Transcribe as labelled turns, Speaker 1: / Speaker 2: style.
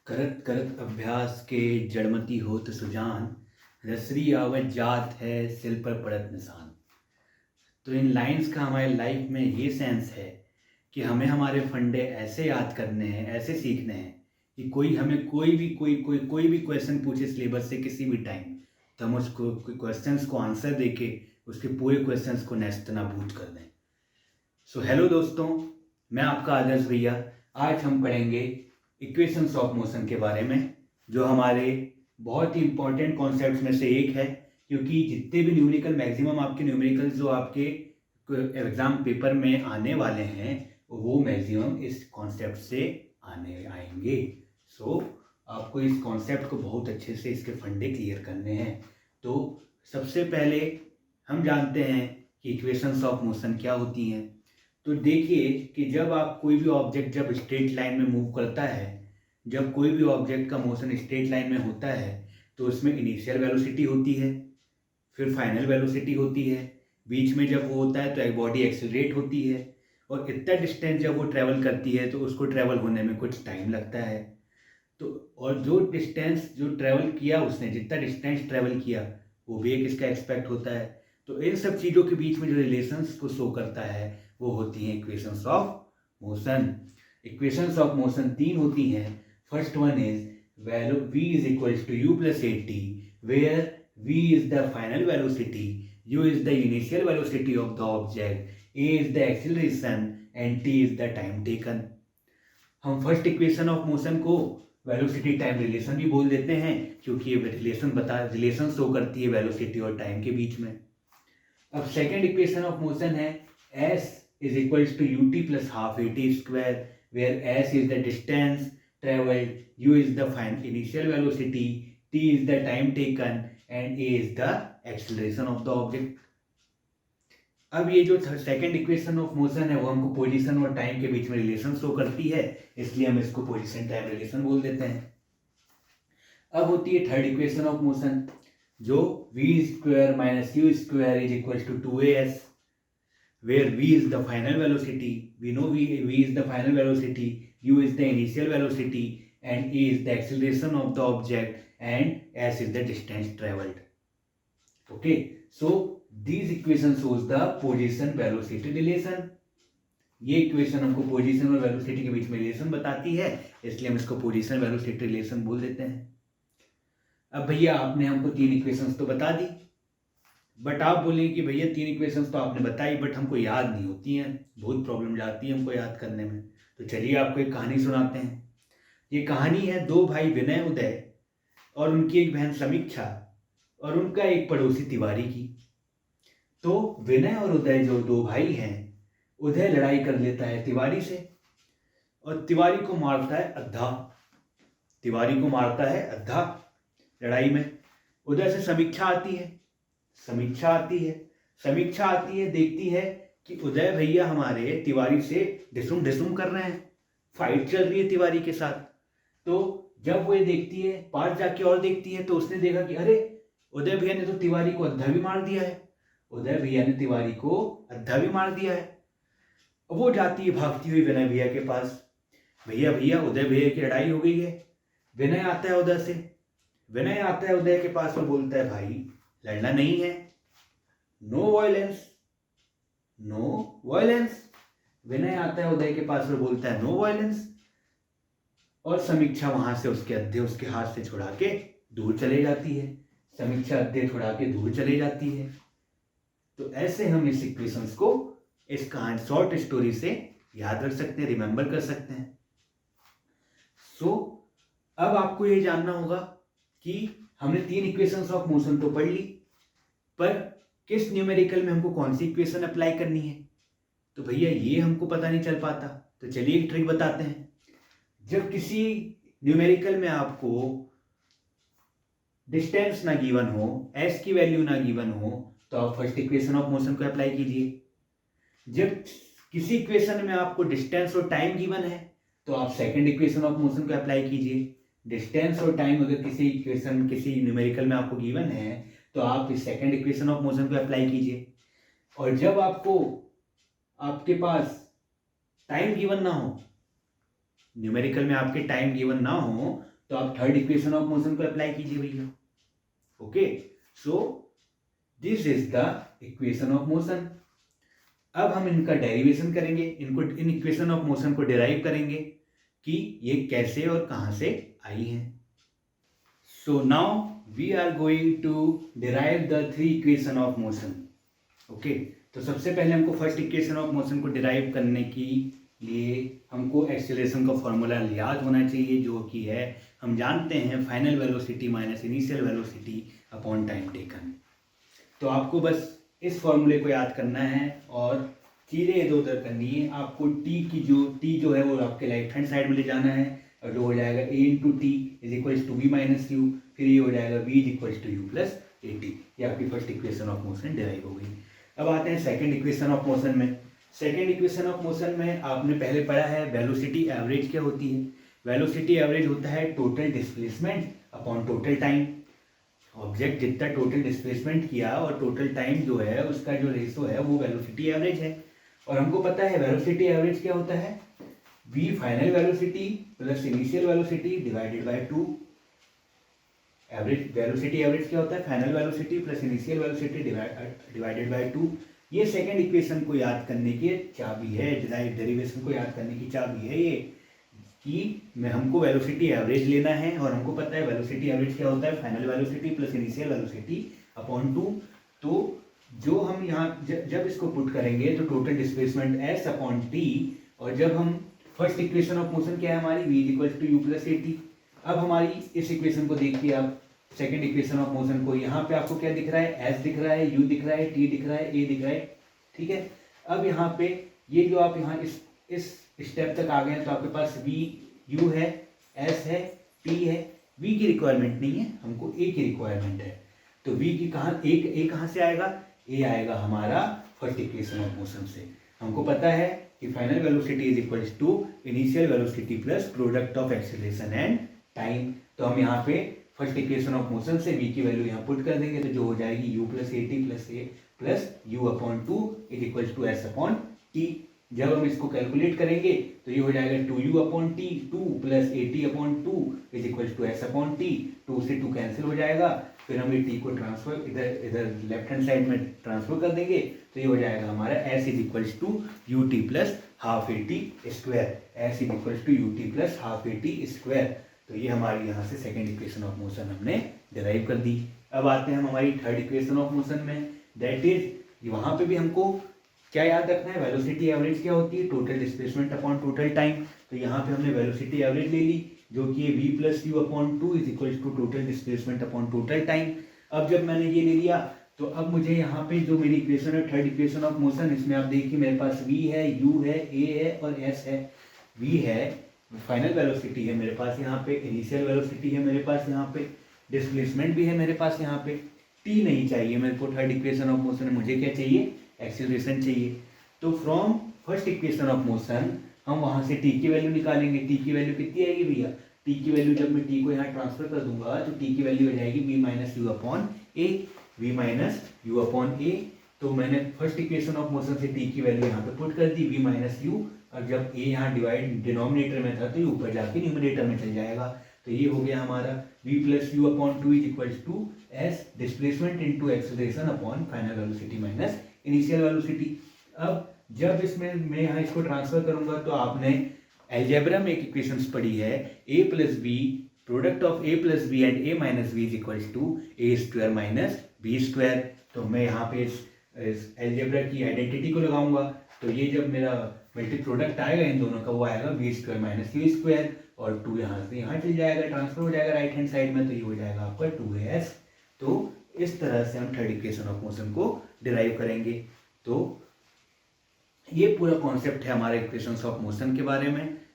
Speaker 1: करत करत अभ्यास के जड़मति होत सुजान, रसरी आवत जात है सिल पर पड़त निशान। तो इन लाइंस का हमारे लाइफ में ये सेंस है कि हमें हमारे फंडे ऐसे याद करने हैं, ऐसे सीखने हैं कि कोई हमें कोई भी क्वेश्चन पूछे सिलेबस से किसी भी टाइम, तो हम उसको क्वेश्चंस को आंसर देके उसके पूरे क्वेश्चंस को नेस्तनाबूद कर दें। सो हेलो दोस्तों, मैं आपका आदर्श भैया। आज हम पढ़ेंगे इक्वेशंस ऑफ मोशन के बारे में, जो हमारे बहुत ही इंपॉर्टेंट कॉन्सेप्ट्स में से एक है, क्योंकि जितने भी न्यूमेरिकल मैक्सिमम आपके न्यूमेरिकल जो आपके एग्जाम पेपर में आने वाले हैं वो मैक्सिमम इस कॉन्सेप्ट से आने आएंगे। सो आपको इस कॉन्सेप्ट को बहुत अच्छे से इसके फंडे क्लियर करने हैं। तो सबसे पहले हम जानते हैं कि इक्वेशंस ऑफ मोशन क्या होती हैं। तो देखिए कि जब आप कोई भी ऑब्जेक्ट जब स्ट्रेट लाइन में मूव करता है, जब कोई भी ऑब्जेक्ट का मोशन स्ट्रेट लाइन में होता है, तो उसमें इनिशियल वेलोसिटी होती है, फिर फाइनल वेलोसिटी होती है। बीच में जब वो होता है तो एक बॉडी एक्सेलरेट होती है, और इतना डिस्टेंस जब वो ट्रैवल करती है तो उसको ट्रैवल होने में कुछ टाइम लगता है। तो और जो डिस्टेंस जो ट्रैवल किया उसने, जितना डिस्टेंस ट्रैवल किया वो भी एक इसका एक्सपेक्ट होता है। तो इन सब चीज़ों के बीच में जो रिलेशंस को शो करता है वो होती हैं equations of motion. Equations of motion तीन होती हैं। First one is value v is equals to u plus A T, where v is the final velocity, u is the initial velocity of the object, a is the acceleration and t is the time taken. हम first equation of motion को velocity time relation भी बोल देते हैं, क्योंकि ये relation show करती है वेलोसिटी और टाइम के बीच में। अब सेकेंड इक्वेशन ऑफ मोशन है s is equals to U T plus half A T square, where s is the distance travelled, u is the initial velocity, t is the time taken and a is the acceleration of the object. अब ये जो second equation of motion है वो हमको position और time के बीच में रिलेशन शो करती है, इसलिए हम इसको पोजीशन टाइम रिलेशन बोल देते हैं। अब होती है थर्ड इक्वेशन ऑफ मोशन, जो v square minus you square is equal to 2as, where v is the final velocity, we know v is the final velocity, u is the initial velocity and a is the acceleration of the object and s is the distance traveled. Okay, so these equation shows the position velocity relation. ये equation हमको position और velocity के बीच में relation बताती है, इसलिए हम इसको पोजीशन वेलोसिटी रिलेशन बोल देते हैं। अब भैया आपने हमको तीन इक्वेशंस तो बता दी, बट आप बोलेंगे कि भैया तीन इक्वेशंस तो आपने बताई बट हमको याद नहीं होती हैं, बहुत प्रॉब्लम जाती है हमको याद करने में। तो चलिए आपको एक कहानी सुनाते हैं। ये कहानी है दो भाई विनय उदय और उनकी एक बहन समीक्षा और उनका एक पड़ोसी तिवारी की। तो विनय और उदय जो दो भाई हैं, उदय लड़ाई कर लेता है तिवारी से और तिवारी को मारता है अद्धा। तिवारी को मारता है अद्धा लड़ाई में। उदय से समीक्षा आती है, समीक्षा आती है, देखती है कि उदय भैया हमारे तिवारी से ढिसुम ढिसुम कर रहे हैं, फाइट चल रही है तिवारी के साथ। तो जब वो ये देखती है, पास जाके और देखती है, तो उसने देखा कि अरे उदय भैया ने तो तिवारी को अद्धा भी मार दिया है, उदय भैया ने तिवारी को अद्धा भी मार दिया है। वो जाती है भागती हुई विनय भैया के पास, भैया भैया उदय भैया की लड़ाई हो गई है। विनय आता है उदय के पास और बोलता है भाई लड़ना नहीं है, नो वायलेंस, नो वायलेंस। विनय आता है उदय के पास और बोलता है नो वायलेंस, और समीक्षा वहां से उसके अद्धे उसके हाथ से छुड़ा के दूर चले जाती है। समीक्षा अद्धे छुड़ा के दूर चले जाती है। तो ऐसे हम इस इक्वेशंस को इस कहानी शॉर्ट स्टोरी से याद रख सकते हैं, रिमेंबर कर सकते हैं। सो अब आपको ये जानना होगा कि हमने तीन इक्वेशंस ऑफ मोशन तो पढ़ ली, पर किस न्यूमेरिकल में हमको कौन सी इक्वेशन अप्लाई करनी है, तो भैया ये हमको पता नहीं चल पाता। तो चलिए एक ट्रिक बताते हैं। जब किसी न्यूमेरिकल में आपको डिस्टेंस ना गिवन हो, s की वैल्यू ना गिवन हो, तो आप फर्स्ट इक्वेशन ऑफ मोशन को अप्लाई कीजिए। जब किसी इक्वेशन में आपको डिस्टेंस और टाइम गिवन है, तो आप सेकंड इक्वेशन ऑफ मोशन को अप्लाई कीजिए। डिस्टेंस और टाइम अगर किसी इक्वेशन किसी न्यूमेरिकल में आपको गिवन है, तो आप इस सेकंड इक्वेशन ऑफ मोशन को अप्लाई कीजिए। और जब आपको आपके पास टाइम गिवन ना हो, न्यूमेरिकल में आपके टाइम गिवन ना हो, तो आप थर्ड इक्वेशन ऑफ मोशन को अप्लाई कीजिए भैया। Okay, so this is the equation of motion. अब हम इनका डेरिवेशन करेंगे, इन इक्वेशन ऑफ मोशन को डिराइव करेंगे कि ये कैसे और कहाँ से आई हैं। So now we are going to derive the three equation of motion. Okay, तो सबसे पहले हमको फर्स्ट इक्वेशन ऑफ मोशन को डिराइव करने के लिए हमको एक्सेलरेशन का फॉर्मूला याद होना चाहिए, जो कि है, हम जानते हैं, final velocity minus initial velocity upon time taken. तो आपको बस इस फॉर्मूले को याद करना है और चीज़ें इधर उधर करनी है। आपको टी जो है वो आपके राइट हैंड साइड में ले जाना है, और जो हो जाएगा a into t is equals to b minus u, फिर ये हो जाएगा v is equals to u plus A t. ये आपकी first equation of motion derive हो गई। अब आते हैं सेकंड इक्वेशन ऑफ मोशन में। सेकंड इक्वेशन ऑफ मोशन में आपने पहले पढ़ा है वेलोसिटी एवरेज क्या होती है। वेलोसिटी एवरेज होता है total displacement upon total time. Object जितना टोटल डिस्प्लेसमेंट किया और टोटल टाइम जो है उसका जो रेशो है वो वेलोसिटी एवरेज है। और हमको पता है वेलोसिटी एवरेज क्या होता है, v final velocity plus initial velocity divided by 2। Average velocity average क्या होता है, final velocity plus initial velocity divided by 2। ये सेकंड इक्वेशन को याद करने की चाबी है, डेरिवेशन को याद करने की चाबी है ये, कि मैं हमको वेलोसिटी एवरेज लेना है और हमको पता है वेलोसिटी एवरेज क्या होता है, final velocity plus initial velocity upon 2। तो जो हम यहाँ जब इसको पुट करेंगे तो total displacement s upon T, और जब हम फर्स्ट इक्वेशन ऑफ मोशन क्या है हमारी, v is equal to u plus A t. अब हमारी इस इक्वेशन को देखिए आप, सेकंड इक्वेशन ऑफ मोशन को, यहाँ पे आपको क्या दिख रहा है, s दिख रहा है, u दिख रहा है, t दिख रहा है, a दिख रहा है, ठीक है। अब यहाँ पे ये जो आप यहाँ इस स्टेप तक आ गए हैं तो आपके पास v u है, s है, t है। v की रिक्वायरमेंट नहीं है, हमको a की रिक्वायरमेंट है। तो v की a कहाँ से आएगा, a आएगा हमारा फर्स्ट इक्वेशन ऑफ मोशन से। हमको पता है कि final velocity is equals to initial velocity plus product of acceleration and time. तो हम यहाँ पे फर्स्ट इक्वेशन ऑफ मोशन से v की वैल्यू यहाँ पुट कर देंगे, तो जो हो जाएगी u plus A t plus a plus u upon two is equals to s upon t. जब हम इसको कैलकुलेट करेंगे तो ये हो जाएगा 2u upon t, 2 plus A t upon two is equals to s upon t. 2 से 2 cancel हो जाएगा, फिर हम ये टी को ट्रांसफर इधर लेफ्ट हैंड साइड में ट्रांसफर कर देंगे, तो ये हो जाएगा हमारा s is equals to U T plus half A T square. S is equals to U T plus half A T square. तो ये हमारी यहाँ से सेकेंड इक्वेशन ऑफ मोशन हमने डिराइव कर दी। अब आते हैं हम हमारी थर्ड इक्वेशन ऑफ मोशन में, दैट इज वहाँ पे भी हमको क्या याद रखना है, वेलोसिटी एवरेज क्या होती है, total displacement upon total time. तो यहाँ पे हमने वेलोसिटी एवरेज ले ली, जो कि है v plus u upon two is equals to total displacement upon total time. अब जब मैंने ये ले लिया तो अब मुझे यहाँ पे जो मेरी इक्वेशन है थर्ड इक्वेशन ऑफ मोशन, इसमें आप देखिए मेरे पास v है, u है, a है और s है। v है फाइनल वेलोसिटी है मेरे पास यहाँ पे, इनिशियल वेलोसिटी है मेरे पास यहाँ पे, डिस्प्लेसमेंट भी है मेरे पास यहाँ पे, t नहीं चाहिए मेरे को थर्ड इक्वेशन ऑफ मोशन में, मुझे क्या चाहिए, एक्सीलरेशन चाहिए। तो from first equation of motion हम वहाँ से t की वैल्यू निकालेंगे। t की वैल्यू कितनी आएगी भैया, t की वैल्यू जब मैं t को यहाँ ट्रांसफर कर दूंगा तो t की वैल्यू हो जाएगी v minus U upon A, v minus U upon A. तो मैंने फर्स्ट इक्वेशन ऑफ मोशन से t की वैल्यू यहाँ पे पुट कर दी, v माइनस यू, और जब a यहाँ डिवाइड डिनोमिनेटर में था तो ये ऊपर जाके न्यूमरेटर में चल जाएगा। तो ये हो गया हमारा v plus u upon two is equals to s displacement into acceleration upon final velocity minus initial velocity. अब जब इसमें मैं यहाँ इसको ट्रांसफर करूंगा तो आपने एल्जेब्रा में एक इक्वेशंस पढ़ी है, a plus b product of a plus b and a minus b is equals to a square minus b square. तो मैं यहाँ पे इस एल्जेब्रा की आइडेंटिटी को लगाऊंगा, तो ये जब मेरा मल्टी प्रोडक्ट आएगा इन दोनों का वो आएगा b square minus you square, और 2 यहाँ से यहाँ चल जाएगा, ट्रांसफर हो जाएगा राइट हैंड साइड में, तो ये हो जाएगा आपका 2as। तो इस तरह से हम थर्ड इक्वेशन ऑफ मोशन को डिराइव करेंगे। तो ये पूरा कॉन्सेप्ट है हमारे इक्वेशंस ऑफ मोशन के बारे में।